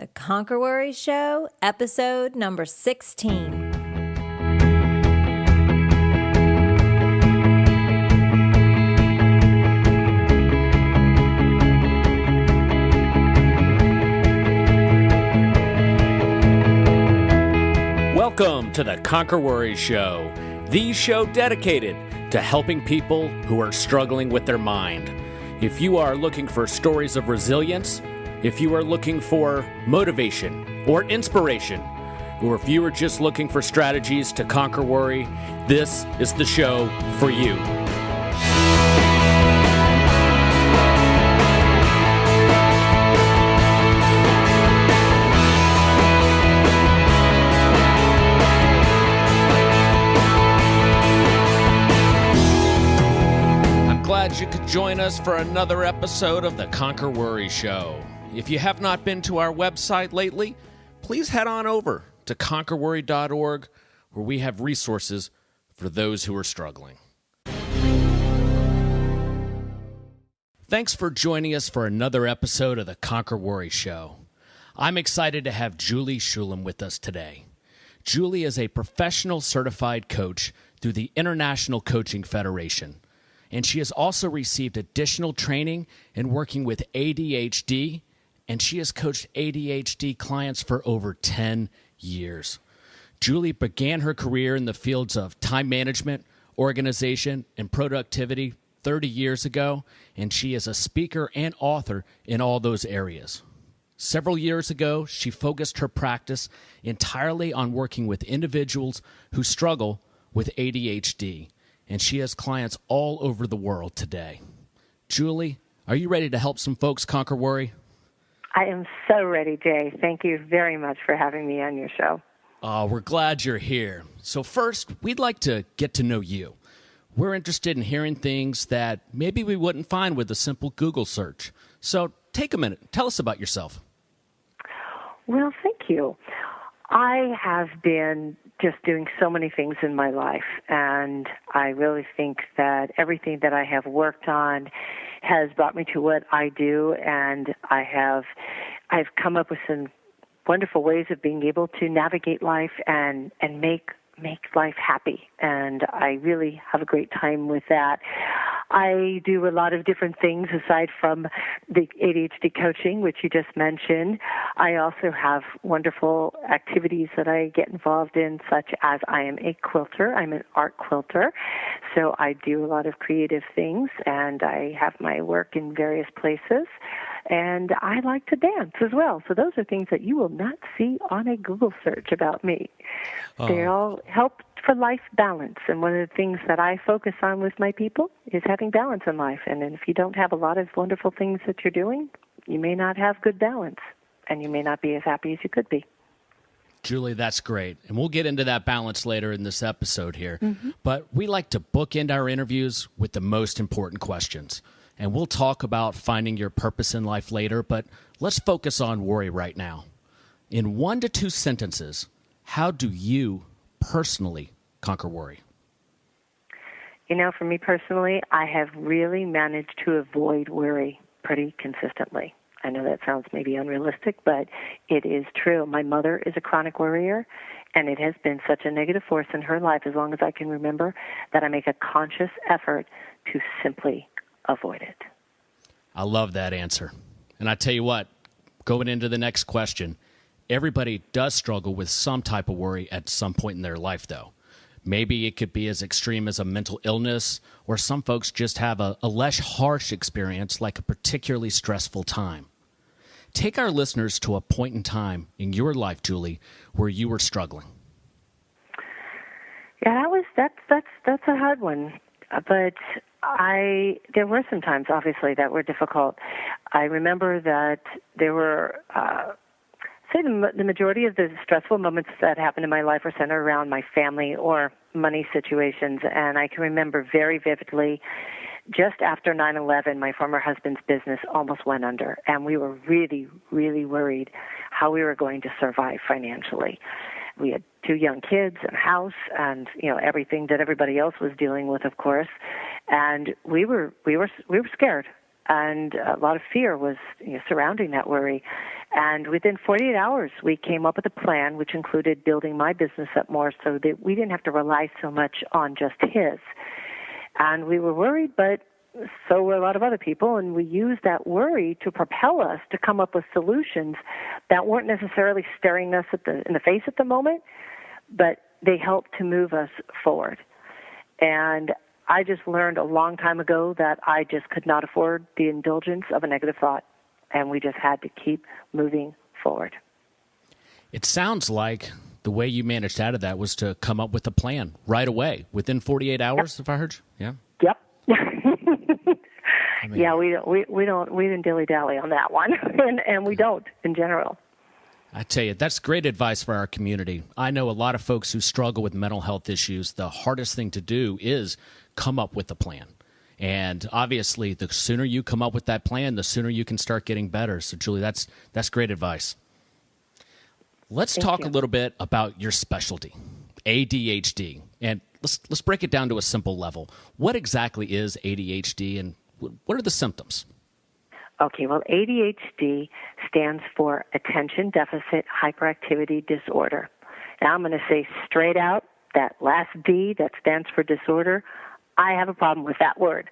The Conquer Worry Show, episode number 16. Welcome to the Conquer Worry Show, the show dedicated to helping people who are struggling with their mind. If you are looking for stories of resilience, if you are looking for motivation or inspiration, or if you are just looking for strategies to conquer worry, this is the show for you. I'm glad you could join us for another episode of the Conquer Worry Show. If you have not been to our website lately, please head on over to conquerworry.org, where we have resources for those who are struggling. Thanks for joining us for another episode of the Conquer Worry Show. I'm excited to have Juli Shulem with us today. Juli is a professional certified coach through the International Coaching Federation, and she has also received additional training in working with ADHD, and she has coached ADHD clients for over 10 years. Juli began her career in the fields of time management, organization, and productivity 30 years ago, and she is a speaker and author in all those areas. Several years ago, she focused her practice entirely on working with individuals who struggle with ADHD, and she has clients all over the world today. Juli, are you ready to help some folks conquer worry? I am so ready, Jay. Thank you very much for having me on your show. We're glad you're here. So first, we'd like to get to know you. We're interested in hearing things that maybe we wouldn't find with a simple Google search. So take a minute. Tell us about yourself. Well, thank you. I have been just doing so many things in my life, and I really think that everything that I have worked on has brought me to what I do, and I've come up with some wonderful ways of being able to navigate life and make life happy, and I really have a great time with that. I do a lot of different things aside from the ADHD coaching, which you just mentioned. I also have wonderful activities that I get involved in, such as I am a quilter. I'm an art quilter, so I do a lot of creative things, and I have my work in various places. And I like to dance as well. So those are things that you will not see on a Google search about me. They all help for life balance. And one of the things that I focus on with my people is having balance in life. And if you don't have a lot of wonderful things that you're doing, you may not have good balance, and you may not be as happy as you could be. Juli, that's great. And we'll get into that balance later in this episode here. But we like to bookend our interviews with the most important questions. And we'll talk about finding your purpose in life later, but let's focus on worry right now. In 1 to 2 sentences, how do you personally conquer worry? You know, for me personally, I have really managed to avoid worry pretty consistently. I know that sounds maybe unrealistic, but it is true. My mother is a chronic worrier, and it has been such a negative force in her life as long as I can remember that I make a conscious effort to simply avoid it. I love that answer. And I tell you what, going into the next question, everybody does struggle with some type of worry at some point in their life, though. Maybe it could be as extreme as a mental illness, or some folks just have a less harsh experience, like a particularly stressful time. Take our listeners to a point in time in your life, Juli, where you were struggling. Yeah, that's a hard one. But there were some times, obviously, that were difficult. I remember that there were, the majority of the stressful moments that happened in my life were centered around my family or money situations. And I can remember very vividly, just after 9/11, my former husband's business almost went under. And we were really, really worried how we were going to survive financially. We had 2 young kids and a house and, everything that everybody else was dealing with, of course. And we were scared. And a lot of fear was surrounding that worry. And within 48 hours, we came up with a plan, which included building my business up more so that we didn't have to rely so much on just his. And we were worried, but so were a lot of other people, and we used that worry to propel us to come up with solutions that weren't necessarily staring us in the face at the moment, but they helped to move us forward. And I just learned a long time ago that I just could not afford the indulgence of a negative thought, and we just had to keep moving forward. It sounds like the way you managed out of that was to come up with a plan right away, within 48 hours, if I heard you. Yeah. Yep. I mean, yeah, we didn't dilly-dally on that one, and we don't in general. I tell you, that's great advice for our community. I know a lot of folks who struggle with mental health issues. The hardest thing to do is come up with a plan. And obviously, the sooner you come up with that plan, the sooner you can start getting better. So, Julie, that's great advice. Let's talk a little bit about your specialty, ADHD. And let's break it down to a simple level. What exactly is ADHD, and what are the symptoms? Okay, well, ADHD stands for Attention Deficit Hyperactivity Disorder. Now, I'm going to say straight out, that last D that stands for disorder, I have a problem with that word.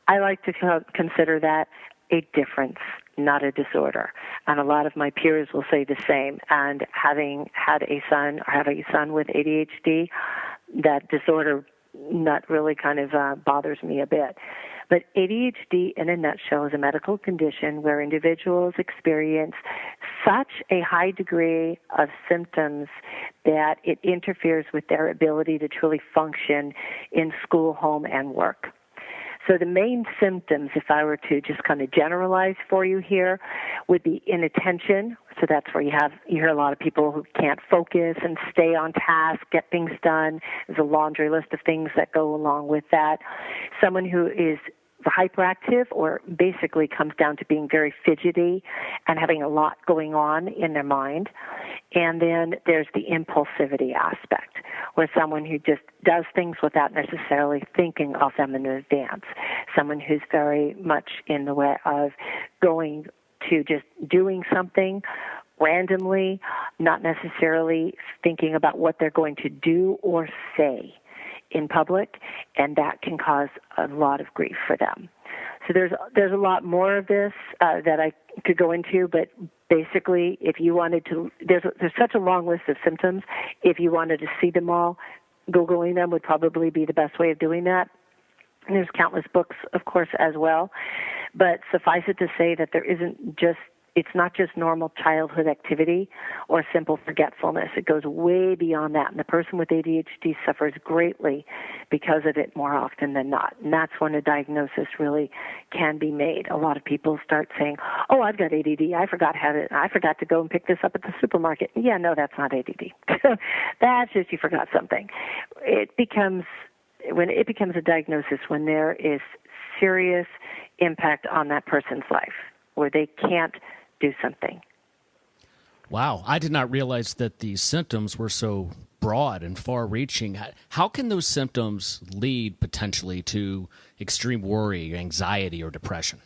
I like to consider that a difference, not a disorder. And a lot of my peers will say the same. And having had a son or have a son with ADHD, that disorder not really kind of bothers me a bit. But ADHD, in a nutshell, is a medical condition where individuals experience such a high degree of symptoms that it interferes with their ability to truly function in school, home, and work. So the main symptoms, if I were to just kind of generalize for you here, would be inattention. So that's where you hear a lot of people who can't focus and stay on task, get things done. There's a laundry list of things that go along with that. Someone who is hyperactive, or basically comes down to being very fidgety and having a lot going on in their mind. And then there's the impulsivity aspect, where someone who just does things without necessarily thinking of them in advance. Someone who's very much in the way of going to just doing something randomly, not necessarily thinking about what they're going to do or say in public, and that can cause a lot of grief for them. So there's a lot more of this that I could go into, but basically, if you wanted to, there's such a long list of symptoms. If you wanted to see them all, Googling them would probably be the best way of doing that. And there's countless books, of course, as well. But suffice it to say that it's not just normal childhood activity or simple forgetfulness. It goes way beyond that. And the person with ADHD suffers greatly because of it more often than not. And that's when a diagnosis really can be made. A lot of people start saying, oh, I've got ADD. I forgot to go and pick this up at the supermarket. Yeah, no, that's not ADD. That's just you forgot something. When it becomes a diagnosis, when there is serious impact on that person's life, where they can't do something. Wow, I did not realize that the symptoms were so broad and far-reaching. How can those symptoms lead potentially to extreme worry, anxiety, or depression?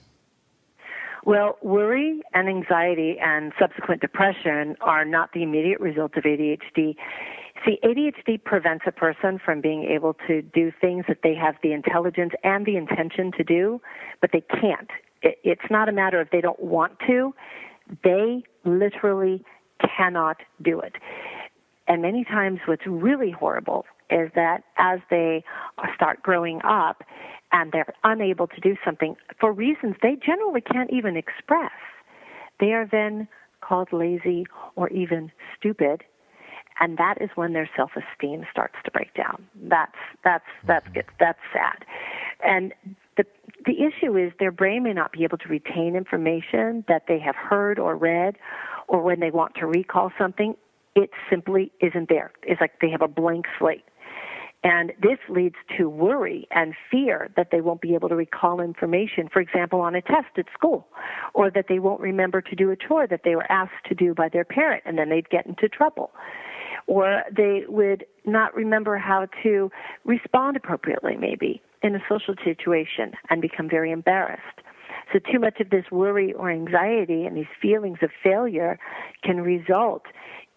Well, worry and anxiety and subsequent depression are not the immediate result of ADHD. See, ADHD prevents a person from being able to do things that they have the intelligence and the intention to do, but they can't. It's not a matter of they don't want to. They literally cannot do it. And many times what's really horrible is that as they start growing up and they're unable to do something for reasons they generally can't even express, they are then called lazy or even stupid. And that is when their self-esteem starts to break down. That's sad. And the issue is their brain may not be able to retain information that they have heard or read, or when they want to recall something, it simply isn't there. It's like they have a blank slate. And this leads to worry and fear that they won't be able to recall information, for example, on a test at school, or that they won't remember to do a chore that they were asked to do by their parent, and then they'd get into trouble. Or they would not remember how to respond appropriately, maybe, in a social situation and become very embarrassed. So too much of this worry or anxiety and these feelings of failure can result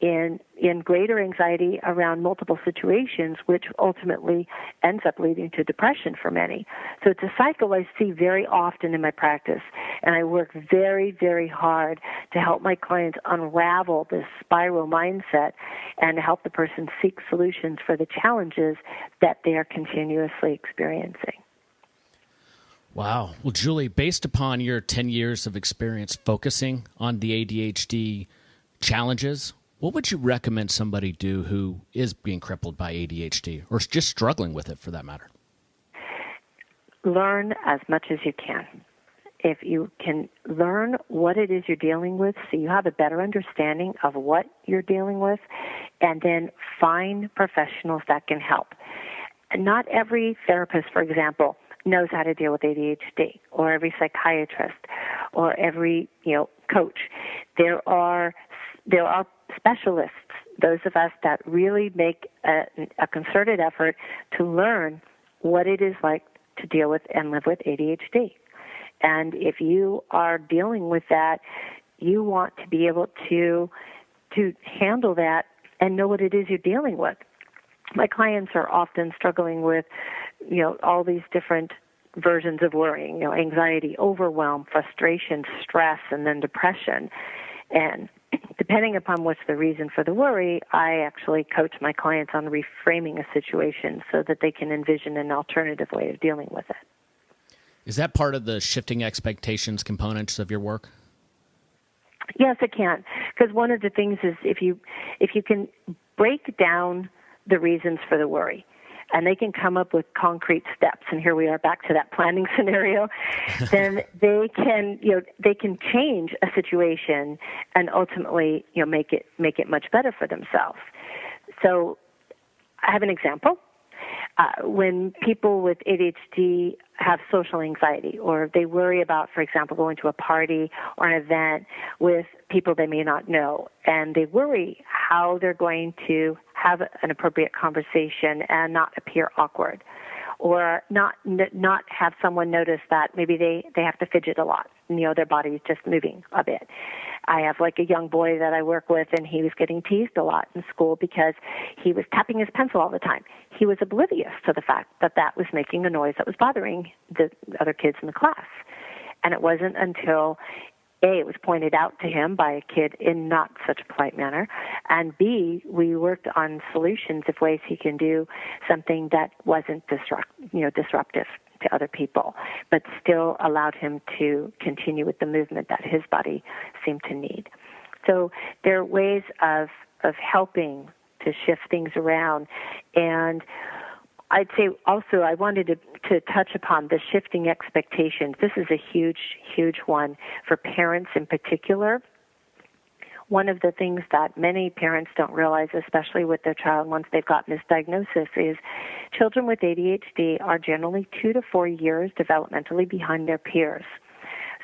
in greater anxiety around multiple situations, which ultimately ends up leading to depression for many. So it's a cycle I see very often in my practice, and I work very, very hard to help my clients unravel this spiral mindset and help the person seek solutions for the challenges that they are continuously experiencing. Wow. Well, Julie, based upon your 10 years of experience focusing on the ADHD challenges, what would you recommend somebody do who is being crippled by ADHD or is just struggling with it for that matter? Learn as much as you can. If you can learn what it is you're dealing with so you have a better understanding of what you're dealing with, and then find professionals that can help. Not every therapist, for example, knows how to deal with ADHD, or every psychiatrist, or every coach. There are specialists, those of us that really make a concerted effort to learn what it is like to deal with and live with ADHD. And if you are dealing with that, you want to be able to handle that and know what it is you're dealing with. My clients are often struggling with, all these different versions of worrying, anxiety, overwhelm, frustration, stress, and then depression. And depending upon what's the reason for the worry, I actually coach my clients on reframing a situation so that they can envision an alternative way of dealing with it. Is that part of the shifting expectations components of your work? Yes, it can. Because one of the things is if you can break down the reasons for the worry, and they can come up with concrete steps, and here we are back to that planning scenario, then they can change a situation and ultimately make it much better for themselves. So I have an example. When people with ADHD have social anxiety, or they worry about, for example, going to a party or an event with people they may not know, and they worry how they're going to have an appropriate conversation and not appear awkward, or not have someone notice that maybe they have to fidget a lot, their body is just moving a bit. I have like a young boy that I work with, and he was getting teased a lot in school because he was tapping his pencil all the time. He was oblivious to the fact that that was making a noise that was bothering the other kids in the class. And it wasn't until A, it was pointed out to him by a kid in not such a polite manner, and B, we worked on solutions of ways he can do something that wasn't disruptive to other people, but still allowed him to continue with the movement that his body seemed to need. So there are ways of helping to shift things around. And I'd say also I wanted to touch upon the shifting expectations. This is a huge, huge one for parents in particular. One of the things that many parents don't realize, especially with their child once they've gotten this diagnosis, is children with ADHD are generally 2 to 4 years developmentally behind their peers.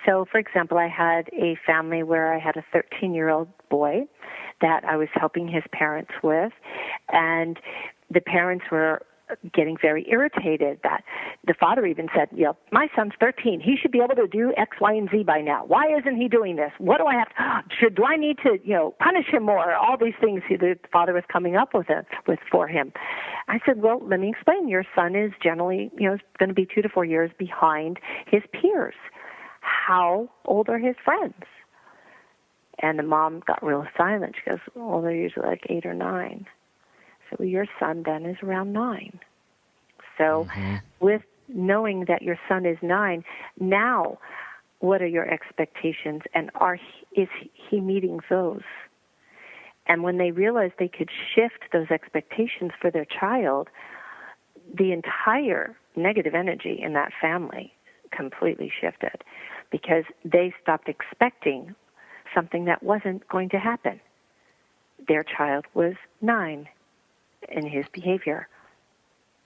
So, for example, I had a family where I had a 13-year-old boy that I was helping his parents with, and the parents were getting very irritated that the father even said, my son's 13. He should be able to do X, Y, and Z by now. Why isn't he doing this? What do I have to, do I need to, punish him more? All these things the father was coming up with for him. I said, well, let me explain. Your son is generally, going to be 2 to 4 years behind his peers. How old are his friends? And the mom got real silent. She goes, well, they're usually like 8 or 9. So your son then is around 9. So with knowing that your son is 9, now what are your expectations, and is he meeting those? And when they realized they could shift those expectations for their child, the entire negative energy in that family completely shifted because they stopped expecting something that wasn't going to happen. Their child was 9. In his behavior.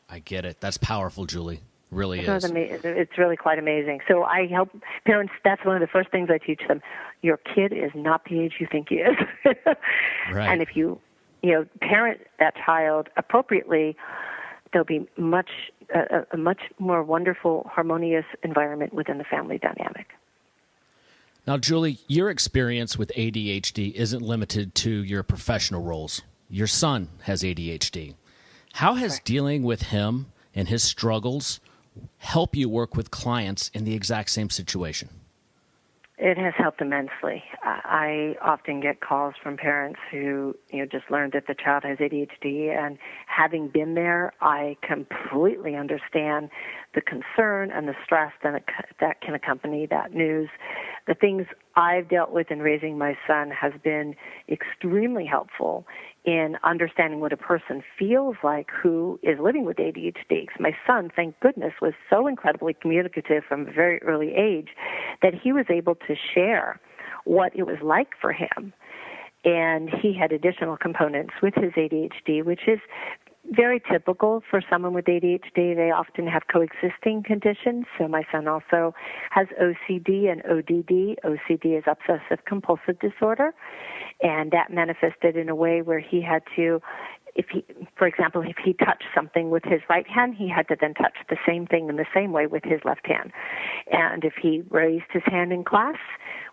I get it. That's powerful, Julie. Really is. It's really quite amazing. So I help parents, that's one of the first things I teach them. Your kid is not the age you think he is. Right. And if you parent that child appropriately, there'll be a much more wonderful, harmonious environment within the family dynamic. Now, Julie, your experience with ADHD isn't limited to your professional roles. Your son has ADHD. How has dealing with him and his struggles help you work with clients in the exact same situation? It has helped immensely. I often get calls from parents who, just learned that the child has ADHD, and having been there, I completely understand the concern and the stress that can accompany that news. The things I've dealt with in raising my son has been extremely helpful in understanding what a person feels like who is living with ADHD. My son, thank goodness, was so incredibly communicative from a very early age that he was able to share what it was like for him. And he had additional components with his ADHD, which is very typical for someone with ADHD. They often have coexisting conditions. So my son also has OCD and ODD. OCD is obsessive compulsive disorder, and that manifested in a way where he had to, for example, if he touched something with his right hand, he had to then touch the same thing in the same way with his left hand. And if he raised his hand in class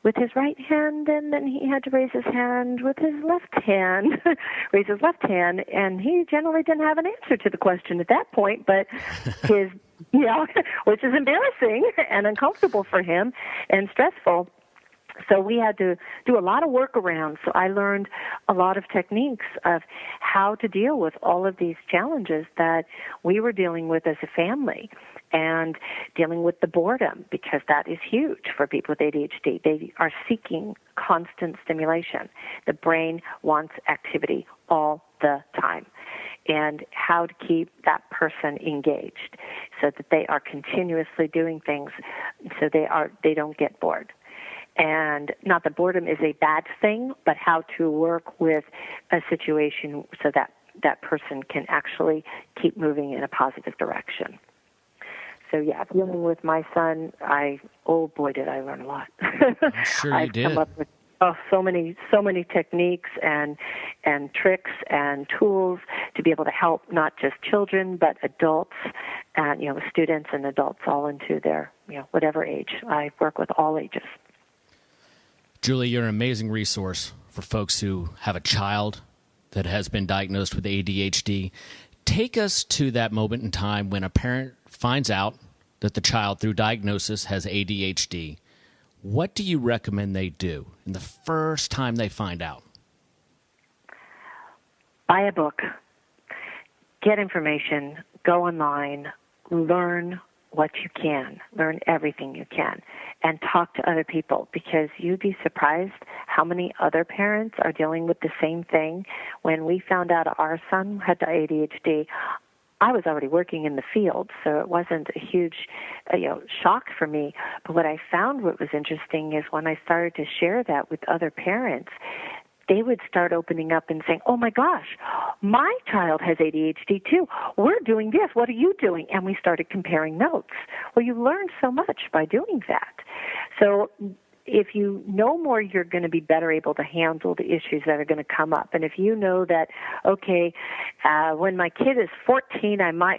with his right hand, and then he had to raise his hand with his left hand, and he generally didn't have an answer to the question at that point, but his, which is embarrassing and uncomfortable for him and stressful. So we had to do a lot of workarounds. So I learned a lot of techniques of how to deal with all of these challenges that we were dealing with as a family, and dealing with the boredom, because that is huge for people with ADHD. They are seeking constant stimulation. The brain wants activity all the time, and how to keep that person engaged so that they are continuously doing things so they don't get bored. And not that boredom is a bad thing, but how to work with a situation so that that person can actually keep moving in a positive direction. So dealing with my son, oh boy, did I learn a lot. I'm sure you did. I've come up with so many techniques and tricks and tools to be able to help not just children but adults and students and adults all into their whatever age. I work with all ages. Julie, you're an amazing resource for folks who have a child that has been diagnosed with ADHD. Take us to that moment in time when a parent finds out that the child, through diagnosis, has ADHD. What do you recommend they do in the first time they find out? Buy a book, get information, go online, learn what you can, learn everything you can, and talk to other people, because you'd be surprised how many other parents are dealing with the same thing. When we found out our son had ADHD, I was already working in the field, so it wasn't a huge shock for me. But what I found what was interesting is when I started to share that with other parents, they would start opening up and saying, oh my gosh, my child has ADHD too. We're doing this. What are you doing? And we started comparing notes. Well, you learn so much by doing that. So if you know more, you're going to be better able to handle the issues that are going to come up. And if you know that, okay, when my kid is 14, I might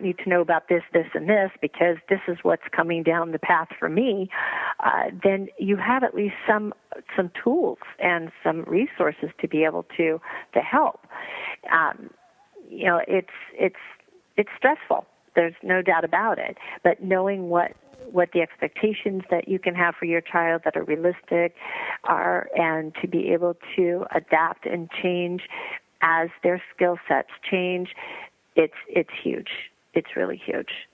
need to know about this, and this, because this is what's coming down the path for me, then you have at least some tools and some resources to be able to help. It's stressful. There's no doubt about it. But knowing what the expectations that you can have for your child that are realistic are, and to be able to adapt and change as their skill sets change, it's huge. It's really huge.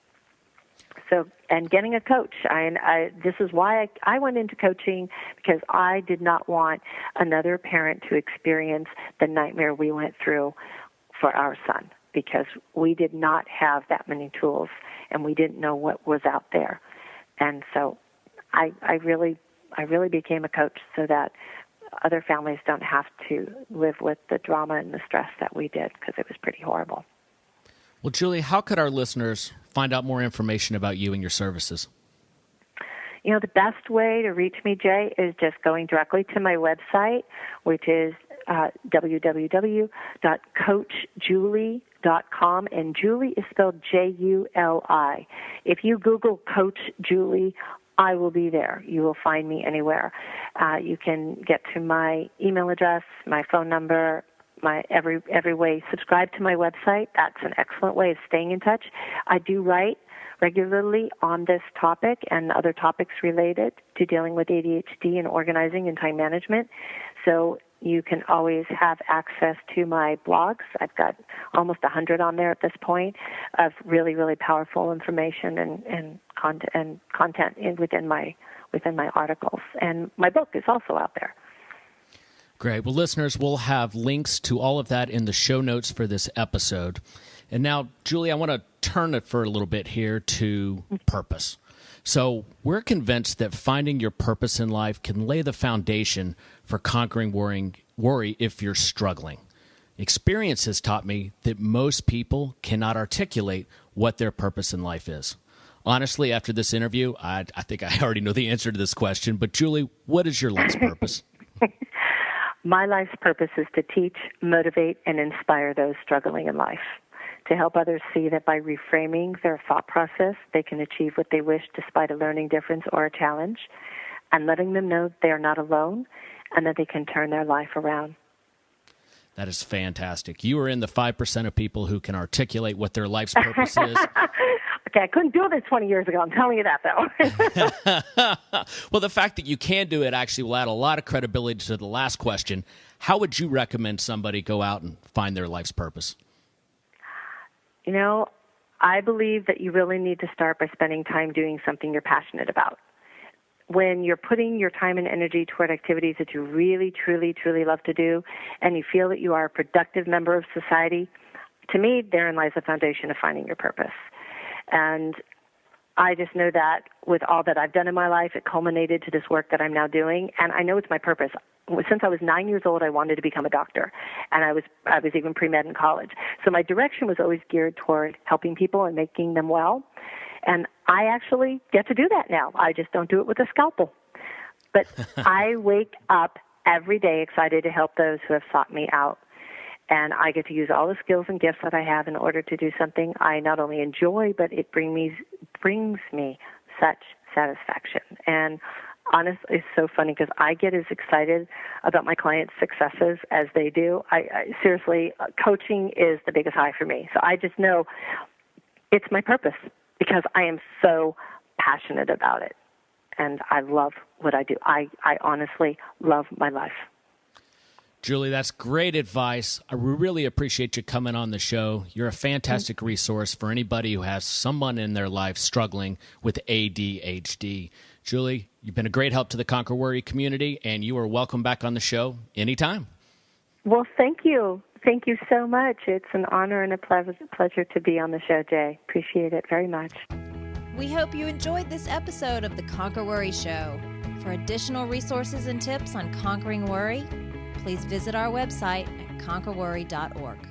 So, and getting a coach. This is why I went into coaching, because I did not want another parent to experience the nightmare we went through for our son, because we did not have that many tools and we didn't know what was out there. And so I really became a coach so that other families don't have to live with the drama and the stress that we did, because it was pretty horrible. Well, Julie, how could our listeners find out more information about you and your services? The best way to reach me, Jay, is just going directly to my website, which is www.coachjuli.com, and Juli is spelled Juli. If you Google Coach Juli I will be there. You will find me anywhere. You can get to my email address, my phone number, my every way. Subscribe to my website. That's an excellent way of staying in touch. I do write regularly on this topic and other topics related to dealing with ADHD and organizing and time management. So you can always have access to my blogs. I've got almost 100 on there at this point of really, really powerful information and content within my articles. And my book is also out there. Great. Well, listeners, we'll have links to all of that in the show notes for this episode. And now, Julie, I want to turn it for a little bit here to purpose. So we're convinced that finding your purpose in life can lay the foundation for conquering worry if you're struggling. Experience has taught me that most people cannot articulate what their purpose in life is. Honestly, after this interview, I think I already know the answer to this question. But Julie, what is your life's purpose? My life's purpose is to teach, motivate, and inspire those struggling in life, to help others see that by reframing their thought process, they can achieve what they wish despite a learning difference or a challenge, and letting them know they are not alone and that they can turn their life around. That is fantastic. You are in the 5% of people who can articulate what their life's purpose is. Okay, I couldn't do this 20 years ago. I'm telling you that, though. Well, the fact that you can do it actually will add a lot of credibility to the last question. How would you recommend somebody go out and find their life's purpose? You know, I believe that you really need to start by spending time doing something you're passionate about. When you're putting your time and energy toward activities that you really, truly, truly love to do, and you feel that you are a productive member of society, to me, therein lies the foundation of finding your purpose. And I just know that with all that I've done in my life, it culminated to this work that I'm now doing, and I know it's my purpose. Since I was 9 years old, I wanted to become a doctor, and I was even pre-med in college. So my direction was always geared toward helping people and making them well, and I actually get to do that now. I just don't do it with a scalpel. But I wake up every day excited to help those who have sought me out. And I get to use all the skills and gifts that I have in order to do something I not only enjoy, but it brings me such satisfaction. And honestly, it's so funny because I get as excited about my clients' successes as they do. I seriously, coaching is the biggest high for me. So I just know it's my purpose because I am so passionate about it. And I love what I do. I honestly love my life. Julie, that's great advice. I really appreciate you coming on the show. You're a fantastic resource for anybody who has someone in their life struggling with ADHD. Julie, you've been a great help to the Conquer Worry community, and you are welcome back on the show anytime. Well, thank you. Thank you so much. It's an honor and a pleasure to be on the show, Jay. Appreciate it very much. We hope you enjoyed this episode of the Conquer Worry Show. For additional resources and tips on conquering worry, please visit our website at conquerworry.org.